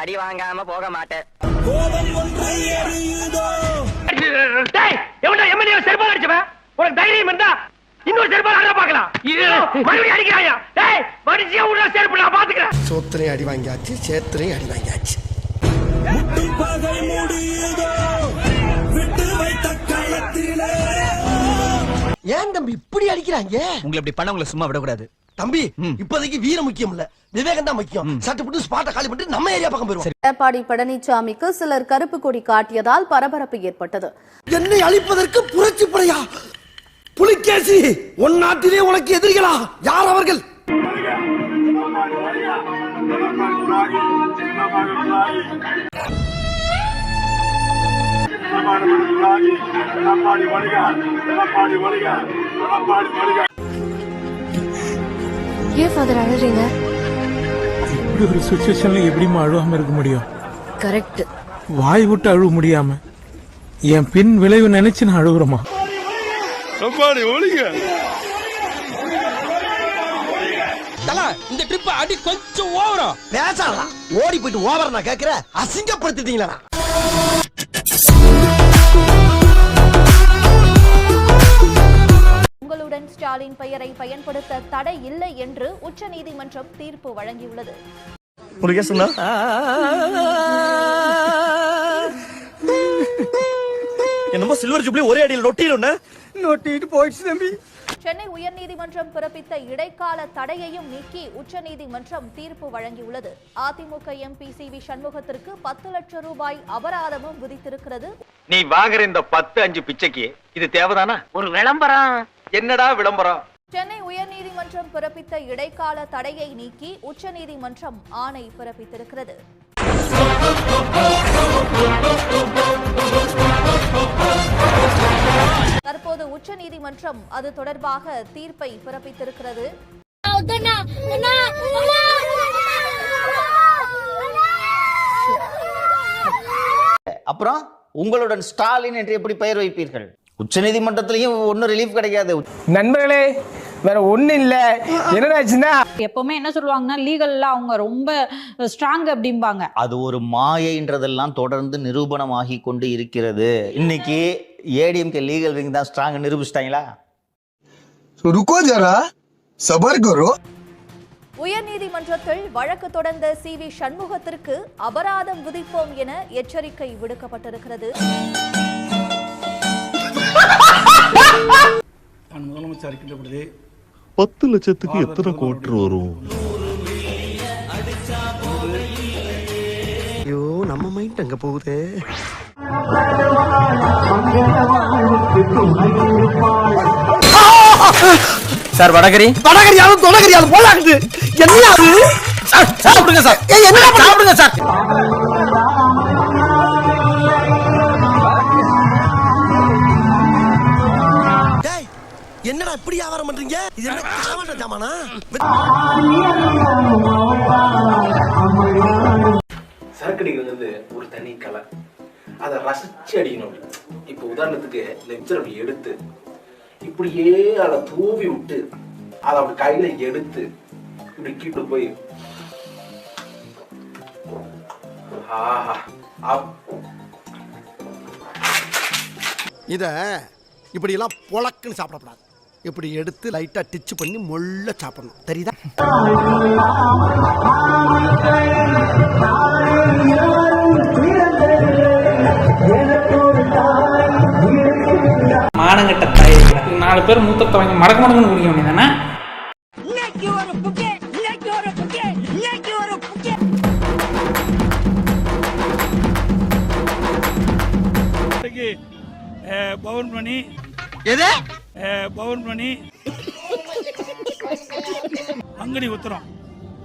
அடி வாங்காம போக மாட்டேன். உனக்கு தைரியம் இருந்தா இன்னொரு செருப்பால் அட பாக்கலாம். மறுபடியும் அடிக்கிறாயா? டேய் மனுஷியா உள்ள செருப்பு நான் பாத்துக்கிறேன். சோத்திரையும் அடி வாங்கியாச்சு, சேத்திரையும் அடி வாங்கியாச்சு. ஏன் தம்பி இப்படி அடிக்கிறாங்க? உங்களை இப்படி பண்ண உங்களை சும்மா விடக்கூடாது தம்பி. இப்போதைக்கு வீரம் முக்கியம் இல்ல, விவேகம் தான் முக்கியம். சட்டு போட்டு ஸ்பாட்டை காலி பண்ணிட்டு நம்ம ஏரியா பக்கம் போயிருவோம். எடப்பாடி பழனிசாமிக்கு சிலர் கருப்பு கொடி காட்டியதால் பரபரப்பு ஏற்பட்டது. என்னை அழிப்பதற்கு புரட்சி படையா? புலிகேசி, உன் நாட்டிலே உனக்கு எதிரிகளா? யார் அவர்கள்? ஏன் ஃபாதர் அழறீங்க? இப்படி ஒரு சிச்சுவேஷன்ல எப்படிமா அழுவாம இருக்க முடியும்? கரெக்ட். வாய் விட்டு அழுவ முடியாம என் பின் விளைவு நினைச்சு நான் அழுகுறமா. இந்த ட்ரிப் அடி கொஞ்சம் ஓவரா பேசாதான் ஓடி போயிட்டு ஓவர நான் கேக்குற. அசிங்கப்படுத்திட்டீங்களா? உங்களுடன் ஸ்டாலின் பெயரை பயன்படுத்த தடை இல்லை என்று உச்சநீதிமன்றம் தீர்ப்பு வழங்கியுள்ளது. என்னமோ சில்வர் ஜூப்ளி ஒரே அடியில் நொட்டிட்டு போயிடுச்சு தம்பி. சென்னை உயர்நீதிமன்றம் பிறப்பித்த இடைக்கால தடையையும் நீக்கி உச்சநீதிமன்றம் தீர்ப்பு வழங்கியுள்ளது. AIADMK MP CV. சண்முகத்திற்கு 10 லட்சம் ரூபாய் அபராதமும் விதித்திருக்கிறது. நீ வாங்குற இந்த 10-5 பிச்சைக்கு இது தேவைதானா? ஒரு விளம்பரம். என்னடா விளம்பரம்? சென்னை உயர்நீதிமன்றம் பிறப்பித்த இடைக்கால தடையை நீக்கி உச்சநீதிமன்றம் ஆணை பிறப்பித்திருக்கிறது. தற்போது உச்சநீதிமன்றம் அது தொடர்பாக தீர்ப்பை பிறப்பித்திருக்கிறது. அப்புறம் உங்களுடன் ஸ்டாலின் என்று எப்படி பெயர் வைப்பீர்கள்? உச்சநீதிமன்றத்திலையும் ஒன்னும் ரிலீஃப் கிடைக்காது. நண்பர்களே, வேற ஒண்ணு இல்ல. என்னடாச்சுன்னா எப்பவுமே என்ன சொல்லுவாங்கன்னா லீகல்ல அவங்க ரொம்ப ஸ்ட்ராங் அப்படிம்பாங்க. அது ஒரு மாயைன்றதெல்லாம் தொடர்ந்து நிரூபணமாகி கொண்டு இருக்கிறது. இன்னைக்கு ஏடிஎம்கே லீகல் விங் தான் ஸ்ட்ராங் நிரூபிச்சிட்டாங்களா? ருக்கோ ஜரா, சபர் கரோ. உயர்நீதிமன்றத்தில் வழக்கு தொடர்ந்த சி.வி. சண்முகத்திற்கு அபராதம் விதிப்போம் என எச்சரிக்கை விடுக்கப்பட்டிருக்கிறது. முதலமைச்சர் இருக்கின்ற பொழுது 10 லட்சத்துக்கு எத்தனை கோட்டு வரும்? ஐயோ, நம்ம மைண்ட் அங்க போகுது. சார் வடகரியாலும் தொடகரியாலும் போலாக்குது. என்ன அது? சாப்பிடுங்க சார். என்ன சாப்பிடுங்க சார்? என்னடா இப்படி வியாபாரம் பண்றீங்க? இது என்ன காவல்ற ஜாமானா? சரக்கு அடிக்கிறது ஒரு தனி கலை. அதை ரசிச்சு அடிக்கணும். இப்போ உதாரணத்துக்கு லெக்சர் அப்படி எடுத்து இப்படியே அதை தூவி விட்டு அதை அப்படி கையில எடுத்து இப்படி கீட்டு போய் இத இப்படி எல்லாம் பொளக்குன்னு சாப்பிடக்கூடாது. இப்படி எடுத்து லைட்டா டிச்சு பண்ணி மொள்ள சாப்பிடணும். தெரியுதா? மானங்கட்ட தாய் 4 பேர் மூத்த தவங்க மடக்கு குடிக்க வேண்டியதானே? பவுன்மணி பவுன்மணி பங்குனி உத்திரம்.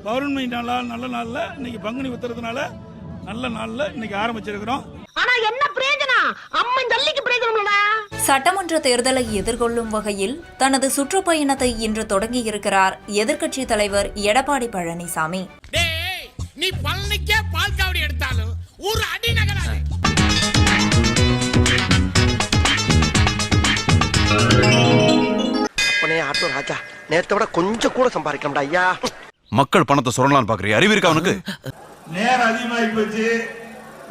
பௌர்ணமி நாளா நல்ல நாள்ல இன்னைக்கு பங்குனி உத்திரத்தினால நல்ல நாள்ல இன்னைக்கு ஆரம்பிச்சிருக்கிறோம். ஆனா என்ன பிரயோஜனம்? அம்மன் ஜல்லிக்கு பிரயோஜனம்டா. சட்டமன்ற தேர்தலை எதிர்கொள்ளும் வகையில் தனது சுற்றுப்பயணத்தை இன்று தொடங்கியிருக்கிறார் எதிர்க்கட்சி தலைவர் எடப்பாடி பழனிசாமி. நீ பழனிக்கே பால் காவடி எடுத்தாலும் ஒரு அடி நகராது. அப்பனே ஆட்டோ ராஜா, நேத்தை விட கொஞ்சம் கூட சம்பாதிக்கணும்டா ஐயா. மக்கள் பணத்தை சுரண்டலான்னு பாக்குறீங்க, அறிவு இருக்கா அவனுக்கு? நேரம் அதிகமாகி போச்சு.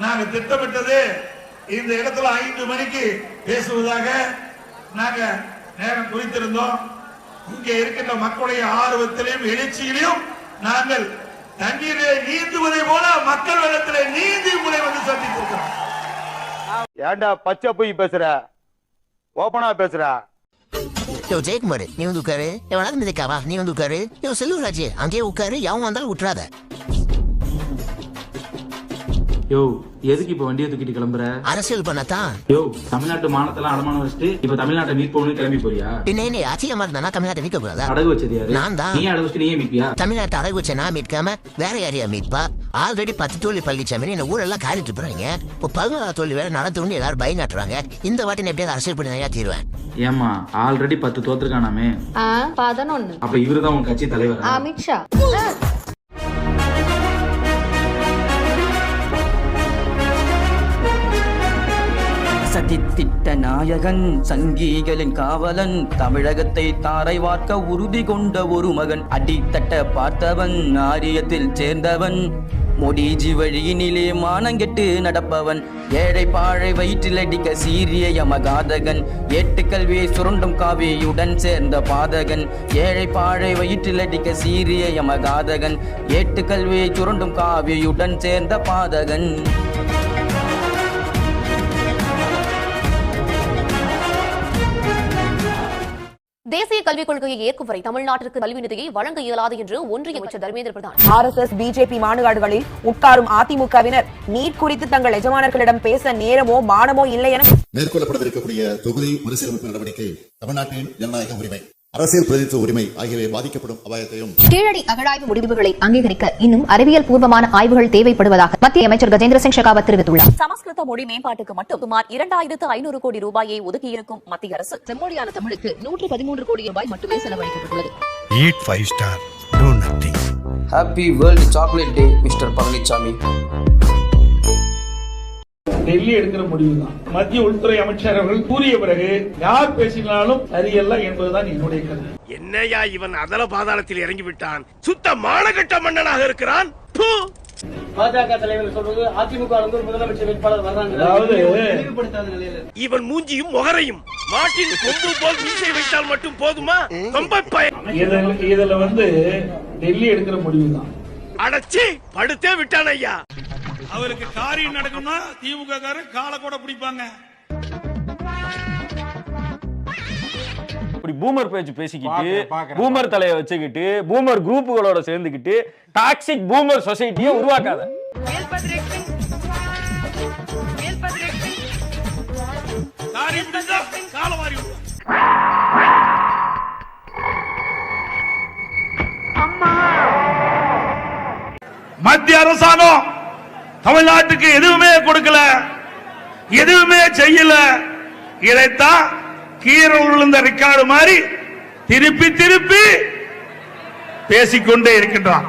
நாங்க திட்டமிட்டது இந்த இடத்துல 5 மணிக்கு பேசுவதாக நாங்க நேரம் குறித்திருந்தோம். இங்கே இருக்கின்ற மக்களுடைய ஆர்வத்திலையும் எழுச்சியிலையும் நாங்கள் தண்ணீரை நீந்துவதை போல மக்கள் வெள்ளத்திலே நீந்தி உங்களை வந்து சந்தித்திருக்கிறோம். ஏண்டா பச்சை போய் பேசுற, ஓபனா பேசுற? ஜெயக்குமார், நீ வந்து உட்காரு. எவனாவது மிதிக்காவா? நீ வந்து உட்காரு. செல்வராஜ், அங்கேயே உட்காரு. எவன் வந்தாலும் விட்டுறாத. யோ, எதுக்கு இப்ப வண்டியை தூக்கிட்டு கிளம்புற? அரசியல் பண்ணத்தான். யோ, தமிழ்நாட்டு மானத்தெல்லாம் அடமானம் வச்சுட்டு இப்ப தமிழ்நாட்டை மீட் போகணும்னு கிளம்பி போறியா? பின்ன ஆட்சியமா இருந்தா தமிழ்நாட்டை மீட்க கூடாதா? அடகு வச்சது யாரு? நான் தான். நீ அடகு வச்சு நீயே மீட்பியா? தமிழ்நாட்டை அடகு வச்ச நான் மீட்காம வேற யாரையா மீட்பா? ஆல்ரெடி 10 தோல்வி பழனிசாமி இந்த ஊரெல்லாம் காரிட்டு போறாங்க. இப்போ 14 தோல்வி வேற நடத்துன்னு எல்லாரும் பயம் நாட்டுறாங்க. இந்த வாட்டி நான் எப்படியாவது அரசியல் பண்ணி நிறையா தீருவேன். ஏமா, ஆல்ரெடி 10 தோத்துருக்கானாமே. 11. அப்ப இவருதான் உன் கட்சி தலைவர் அமித்ஷா. சதித்திட்ட நாயகன், சங்கிகளின் காவலன், தமிழகத்தை தாரை வார்க்க உறுதி கொண்ட ஒரு மகன், அடித்தட்ட பார்த்தவன், ஆரியத்தில் சேர்ந்தவன், மோடிஜி வழியினிலே மானங்கெட்டு நடப்பவன், ஏழை பாழை வயிற்றிலடிக்க சீரிய யமகாதகன், ஏட்டுக்கல்வியை சுரண்டும் காவியுடன் சேர்ந்த பாதகன், ஏழை பாழை வயிற்றிலடிக்க சீரிய யமகாதகன், ஏட்டுக்கல்வியை சுரண்டும் காவியுடன் சேர்ந்த பாதகன். தேசிய கல்விக் கொள்கையை ஏற்கும் வரை தமிழ்நாட்டிற்கு கல்வி நிதியை வழங்க இயலாது என்று ஒன்றிய அமைச்சர் தர்மேந்திர பிரதான். RSS பிஜேபி மாநாடுகளில் உட்காரும் அதிமுகவினர் நீட் குறித்து தங்கள் எஜமானர்களிடம் பேச நேரமோ மானமோ இல்லை என மேற்கொள்ளப்படவிருக்கக்கூடிய தொகுதி மறுசீரமைப்பு நடவடிக்கை தமிழ்நாட்டின் ஜனநாயக உரிமை, அரசியல் பிரதிநிதித்துவ உரிமை ஆகியவை பாதிக்கப்படும் அபாயத்தையும் கீழடி அகழாய்வு முடிவுகளை அங்கீகரிக்க இன்னும் அறிவியல் பூர்வமான ஆய்வுகள் தேவைப்படுவதாக மத்திய அமைச்சர் கஜேந்திர சிங் ஷெகாவத் தெரிவித்துள்ளார். சமஸ்கிருத மொழி மேம்பாட்டுக்கு மட்டும் சுமார் 2500 கோடி ரூபாயை ஒதுக்கியிருக்கும் மத்திய அரசு செம்மொழியான தமிழுக்கு 113 கோடி ரூபாய் மட்டுமே செலவழிக்கப்பட்டுள்ளது. Eat 5 star, do nothing. Happy world chocolate day mister Palaniswami. Delhi எடுக்கிற முடிவுதான். மத்திய உள்துறை அமைச்சர் அவர்கள் கூறிய பிறகு யார் பேசினாலும் சரியல்ல என்பதுதான் என்னுடைய கருத்து. என்னையா இவன் அதல பாதாளத்தில் இறங்கி விட்டான். சுத்த மானகட்ட மன்னனாக இருக்கிறான். பாஜக தலைவர் சொல்றது அதிமுக முதலமைச்சர் வேட்பாளர் வர்றாங்க. அதாவது இவன் மூஞ்சியும் முகரையும் மாட்டின் கொம்பு போல் மீசை வைத்தால் மட்டும் போதுமா? இதுல வந்து டெல்லி எடுக்கிற முடிவுதான். அடச்சி படுத்தே விட்டான் ஐயா. அவருக்கு காரியம் நடக்கும்னா திமுக காரர் காலை கூட பிடிப்பாங்க. இப்படி பூமர் பேச்சு பேசிக்கிட்டு, பூமர் தலையை வச்சுக்கிட்டு, பூமர் குரூப்புகளோட சேர்ந்துக்கிட்டு டாக்ஸிக் பூமர் சொசைட்டியை உருவாக்காத. மத்திய அரசாங்கம் தமிழ்நாட்டுக்கு எதுவுமே கொடுக்கல, எதுவுமே செய்யல. இதைத்தான் கீரை உருளந்த ரெக்கார்டு மாதிரி திருப்பி திருப்பி பேசிக்கொண்டே இருக்கின்றான்.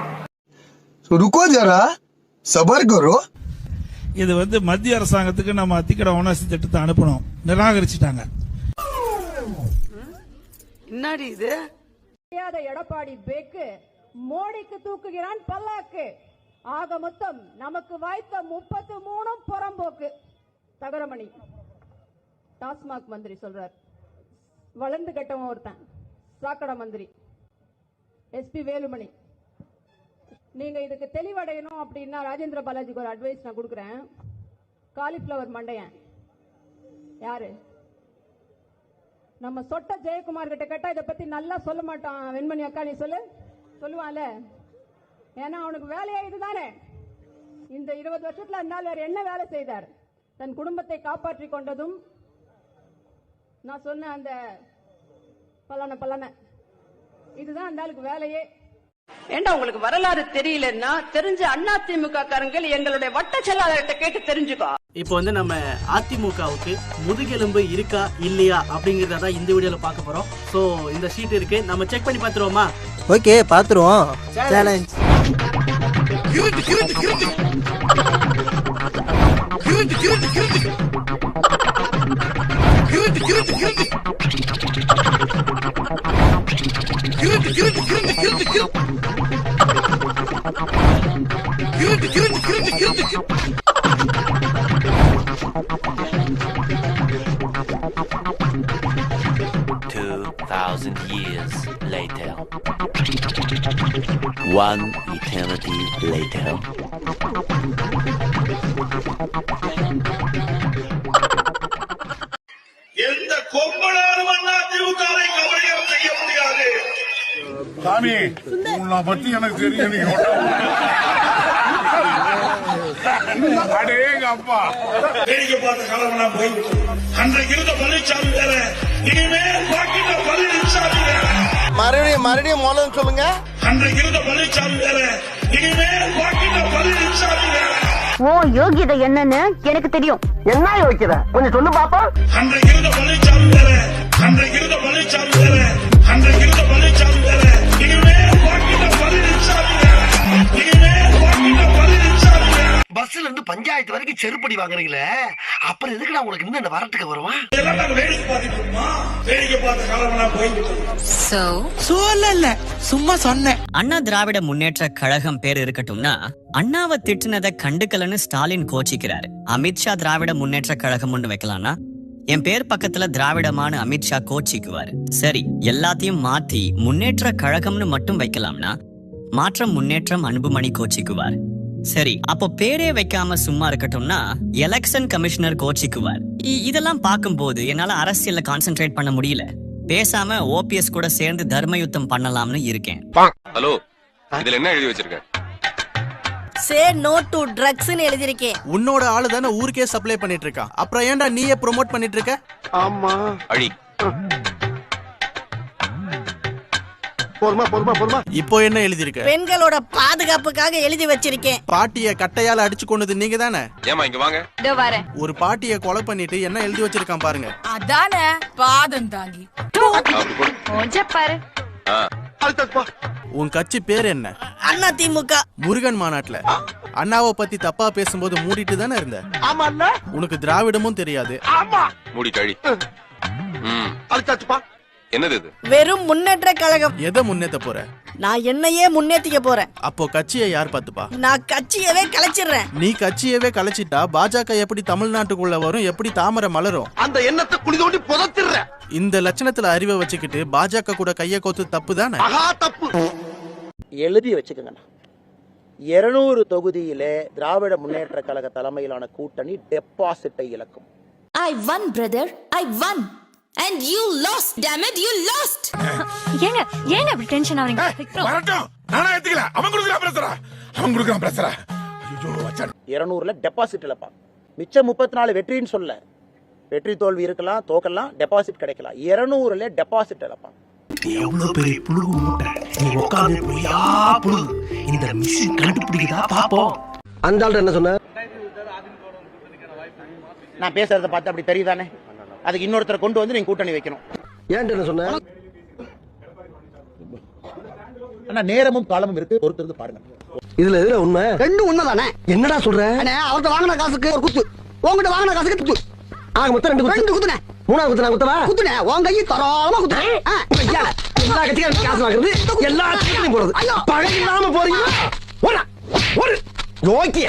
இது வந்து மத்திய அரசாங்கத்துக்கு நம்ம அத்திக்கட ஓனர்ஸ் திட்டத்தை அனுப்பணும், நிராகரிச்சுட்டாங்க. என்னடி இது? எடப்பாடி பேக்கு மோடிக்கு தூக்குகிறான் பல்லாக்கு. ஆக மொத்தம் நமக்கு வாய்த்த 33 புறம்போக்கு. தகரமணி டாஸ்மாக் மந்திரி சொல்றார், வளர்ந்து கட்டவன் ஒருத்தன் சாக்கடை மந்திரி SP வேலுமணி. நீங்க இதுக்கு தெளிவடையணும் அப்படின்னா ராஜேந்திர பாலாஜிக்கு ஒரு அட்வைஸ் நான் கொடுக்குறேன். காலிஃபிளவர் மண்டையன் யாரு? நம்ம சொட்ட ஜெயக்குமார் கிட்ட கேட்டா இதை பத்தி நல்லா சொல்ல மாட்டான். வெண்மணி அக்கா நீ சொல்லுவான்ல, ஏன்னா அவனுக்கு வேலையா இதுதானே. இந்த 20 வருஷத்துல அந்த வேற என்ன வேலை செய்தார்? தன் குடும்பத்தை காப்பாற்றி கொண்டதும் நான் சொன்ன அந்த பலன இதுதான் அந்த ஆளுக்கு வேலையே. ஏண்டா உங்களுக்கு வரலாறு தெரியலன்னா தெரிஞ்ச அதிமுக காரங்கள் எங்களுடைய வட்ட செயலாளர்கிட்ட கேட்டு தெரிஞ்சுக்கோ. இப்போ வந்து நம்ம அதிமுகவுக்கு முதுகெலும்பு இருக்கா இல்லையா அப்படிங்கறத இந்த வீடியோல பார்க்க போறோம். சோ இந்த ஷீட் இருக்கு, நம்ம செக் பண்ணி பாத்துருவோமா? ஓகே, பாத்துருவோம். Challenge. கிருட்டு years later. 1 eternity later. எந்த கொம்பனாரும் அதிமுகவை கபடியம் செய்ய முடியாது. சாமி உன்னை பத்தி எனக்கு தெரியும். அடேங்க அப்பா வேடிக்கை பார்த்த காலமெல்லாம் போய்விட்டு அன்றைக்கு இருந்த பழனிசாமி வேற, இனிமேல் பார்க்கின்ற பழனிசாமி வேற. மறுபடியும் மோளம் சொல்லுங்க. அன்றைக்கு இருந்த பழனிசாமி வேற, இனிமேல் பார்க்கின்ற பழனிசாமி வேற. ஓ யோகியதை என்னன்னு எனக்கு தெரியும். என்ன யோகியதை கொஞ்சம் சொல்லு பாப்பா. அன்றைக்கு இருந்த பழனிசாமி வேற, அன்றைக்கு இருந்த பழனிசாமி வேற, அன்றைக்கு இருந்த பழனிசாமி வேற, இனிமேல் பார்க்கின்ற பழனிசாமி வேற, இனிமேல் பார்க்கின்ற பழனிசாமி வேற. பஸ்ல இருந்து பஞ்சாயத்து வரைக்கும் செருப்படி வாங்குறீங்களே, அப்புறம் எதுக்குடா உங்களுக்கு இன்னும் இந்த வரட்டுக்கு வருமா? இதெல்லாம் நாங்க வேடிக்கை பார்த்துட்டு இருக்கோம். வேடிக்கை பார்த்த காலமெல்லாம் போய்விட்டு. சொல்லல, சும்மா சொன்னேன். அண்ணா திராவிட முன்னேற்ற கழகம் பேர் இருக்கட்டும்னா, அண்ணாவை திட்டுனதை கண்டுக்கலன்னு ஸ்டாலின் கோச்சிக்கிறாரு. அமித்ஷா திராவிட முன்னேற்ற கழகம் ஒன்று வைக்கலாம்னா என் பேர் பக்கத்துல திராவிடமான அமித்ஷா கோச்சிக்குவாரு. சரி, எல்லாத்தையும் மாத்தி முன்னேற்ற கழகம்னு மட்டும் வைக்கலாம்னா மாற்றம் முன்னேற்றம் அன்புமணி கோச்சிக்குவார். சரி, அப்போ பேரே வைக்காம சும்மா இருக்கட்டும்னா எலெக்ஷன் கமிஷனர் கோச்சிக்குவார். இதெல்லாம் பார்க்கும்போது என்னால அரசியல்ல கான்சென்ட்ரேட் பண்ண முடியல. பேசாம ஓபிஎஸ் கூட சேர்ந்து தர்ம யுத்தம் பண்ணலாம்னு இருக்கேன். ஹலோ, இதுல என்ன எழுதி வச்சிருக்க? சே நோ டு ட்ரக்ஸ்னு எழுதிருக்கேன். உன்னோட ஆளு தானே ஊருக்கே சப்ளை பண்ணிட்டு இருக்கா, அப்புறம் ஏன்டா நீயே ப்ரோமோட் பண்ணிட்டு இருக்க? ஆமா அழி. பொறுமா. இப்போ என்ன எழுதி இருக்க? பெண்களோட பாதுகாப்புக்காக எழுதி வச்சிருக்கேன். பாட்டிய கட்டையால அடிச்சு கொண்டது நீங்க தானே? ஏமா இங்க வாங்க. இதோ வரேன். ஒரு பாட்டிய கொலை பண்ணிட்டு என்ன எழுதி வச்சிருக்கான் பாருங்க. அதானே பாதம் தாங்கி. கொஞ்சம் பாரு. உன் கட்சி பேர் என்ன? அண்ணா திமுக. முருகன் மாநாட்டுல அண்ணாவை பத்தி தப்பா பேசும்போது மூடிட்டு தானே இருந்த. ஆமா இல்ல, உனக்கு திராவிடமும் தெரியாது. ஆமா மூடி கழி. அழுத்தாச்சுப்பா. என்னது இது? வெறும் முன்னேற்ற கழகம். எதை முன்னேத்த போற? நான் என்னையே முன்னேத்திக்க போறேன். அப்போ கட்சியை யார் பாத்துப்பா? நான் கட்சியவே கலைச்சிடுறேன். நீ கட்சியவே கலைச்சிட்டா பாஜக எப்படி தமிழ்நாட்டுக்குள்ள வரும், எப்படி தாமரை மலரும்? அந்த எண்ணத்தை குழி தோண்டி புதைச்சிடுற. இந்த லட்சணத்துல அறிவை வச்சுக்கிட்டு பாஜக கூட கைய கோத்து தப்பு தானே? தப்பு. எழுதி வச்சுக்கோங்க, 200 தொகுதியிலே திராவிட முன்னேற்ற கழக தலைமையிலான கூட்டணி டெபாசிட்டை இழக்கும். I won, brother. I won. And you lost. Damn it, you lost. ஏங்க அப்படி டென்ஷன் ஆவறீங்க? வரட்டும், நானா ஏத்துக்கல. அவன் குடுக்குறான் பிரஷரா. ஐயோ அச்சா. 200ல டெபாசிட் இழப்பான். மிச்சம் 34 வெற்றின்னு சொல்ல. வெற்றி தோல்வி இருக்கலாம், தோக்கலாம், டெபாசிட் கிடைக்கலாம். 200ல டெபாசிட் இழப்பான். எவ்வளவு பெரிய புழுகு மூட்டை நீ உட்கார்ந்து பொய்யா புழுகு. இந்த மிஷின் கண்டுபிடிக்குதா பாப்போம். அந்த ஆள் என்ன சொன்ன? நான் பேசுறத பார்த்து அப்படி தெரியுதானே? அதுக்கு இன்னொருத்தரை கொண்டு வந்து நீங்க கூட்டணி வைக்கணும். ஏன் என்ன சொன்ன? ஆனா நேரமும் காலமும் இருக்கு, பொறுத்திருந்து பாருங்க. இதுல எதுல உண்மை? ரெண்டும் உண்மைதானே. என்னடா சொல்ற? அவர்கிட்ட வாங்கின காசுக்கு ஒரு குத்து, உங்ககிட்ட வாங்கின காசுக்கு குத்து. ஆக மொத்தம் 2 குத்துனே. மூணாவது குத்து நான் குத்தவா? குத்துனே. உன் கையை தரோமா குத்துனே. எல்லா கட்சிக்காரும் காசு வாங்குறது, எல்லா கட்சியும் போறது. பழகி இல்லாம போறீங்க. ஒரு யோக்கிய